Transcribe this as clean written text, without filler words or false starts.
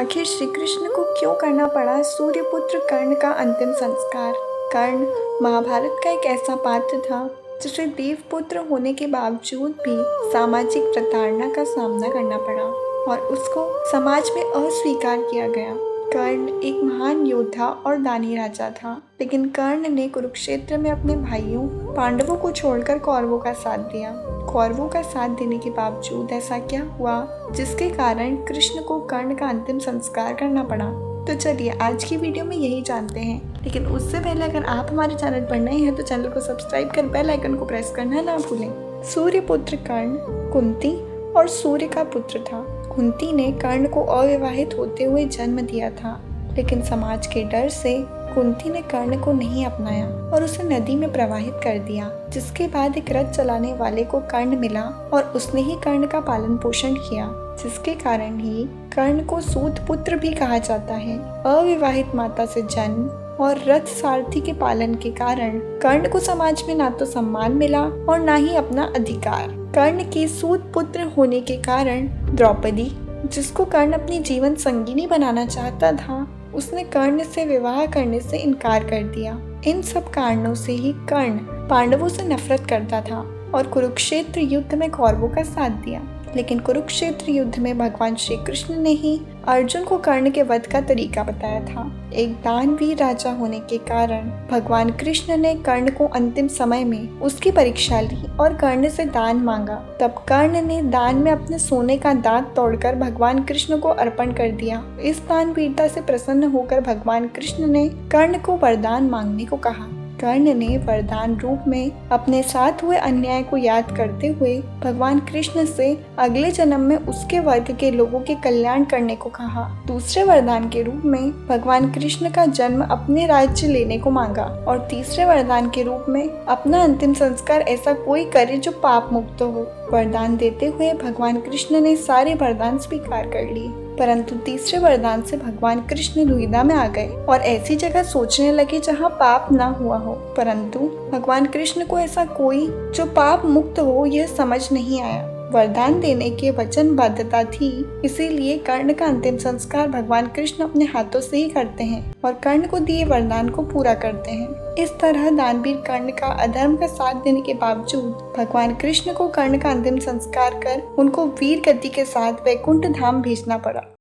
आखिर श्री कृष्ण को क्यों करना पड़ा सूर्यपुत्र कर्ण का अंतिम संस्कार। कर्ण महाभारत का एक ऐसा पात्र था जिसे देवपुत्र होने के बावजूद भी सामाजिक प्रताड़ना का सामना करना पड़ा और उसको समाज में अस्वीकार किया गया। कर्ण एक महान योद्धा और दानी राजा था, लेकिन कर्ण ने कुरुक्षेत्र में अपने भाइयों पांडवों को छोड़कर कौरवों का साथ दिया। कौरवों का साथ देने के बावजूद ऐसा क्या हुआ जिसके कारण कृष्ण को कर्ण का अंतिम संस्कार करना पड़ा। तो चलिए आज की वीडियो में यही जानते हैं, लेकिन उससे पहले अगर आप हमारे चैनल पर नए हैं तो चैनल को सब्सक्राइब कर बेल आइकन को प्रेस करना ना भूलें। सूर्यपुत्र कर्ण कुंती और सूर्य का पुत्र था। कुंती ने कर्ण को अविवाहित होते हुए जन्म दिया था, लेकिन समाज के डर से कुंती ने कर्ण को नहीं अपनाया और उसे नदी में प्रवाहित कर दिया, जिसके बाद एक रथ चलाने वाले को कर्ण मिला और उसने ही कर्ण का पालन पोषण किया, जिसके कारण ही कर्ण को सूत पुत्र भी कहा जाता है। अविवाहित माता से जन्म और रथ सारथी के पालन के कारण कर्ण को समाज में ना तो सम्मान मिला और ना ही अपना अधिकार। कर्ण के सूत पुत्र होने के कारण द्रौपदी, जिसको कर्ण अपनी जीवन संगिनी बनाना चाहता था, उसने कर्ण से विवाह करने से इनकार कर दिया। इन सब कारणों से ही कर्ण पांडवों से नफरत करता था और कुरुक्षेत्र युद्ध में कौरवों का साथ दिया। लेकिन कुरुक्षेत्र युद्ध में भगवान श्री कृष्ण ने ही अर्जुन को कर्ण के वध का तरीका बताया था। एक दानवीर राजा होने के कारण भगवान कृष्ण ने कर्ण को अंतिम समय में उसकी परीक्षा ली और कर्ण से दान मांगा। तब कर्ण ने दान में अपने सोने का दांत तोड़कर भगवान कृष्ण को अर्पण कर दिया। इस दानवीरता से प्रसन्न होकर भगवान कृष्ण ने कर्ण को वरदान मांगने को कहा। कर्ण ने वरदान रूप में अपने साथ हुए अन्याय को याद करते हुए भगवान कृष्ण से अगले जन्म में उसके वर्ग के लोगों के कल्याण करने को कहा। दूसरे वरदान के रूप में भगवान कृष्ण का जन्म अपने राज्य लेने को मांगा और तीसरे वरदान के रूप में अपना अंतिम संस्कार ऐसा कोई करे जो पाप मुक्त हो। वरदान देते हुए भगवान कृष्ण ने सारे वरदान स्वीकार कर लिए, परंतु तीसरे वरदान से भगवान कृष्ण दुविधा में आ गए और ऐसी जगह सोचने लगे जहाँ पाप ना हुआ हो। परंतु भगवान कृष्ण को ऐसा कोई जो पाप मुक्त हो यह समझ नहीं आया। वरदान देने के वचनबद्धता थी, इसीलिए कर्ण का अंतिम संस्कार भगवान कृष्ण अपने हाथों से ही करते हैं और कर्ण को दिए वरदान को पूरा करते हैं। इस तरह दानवीर कर्ण का अधर्म का साथ देने के बावजूद भगवान कृष्ण को कर्ण का अंतिम संस्कार कर उनको वीर गति के साथ वैकुंठ धाम भेजना पड़ा।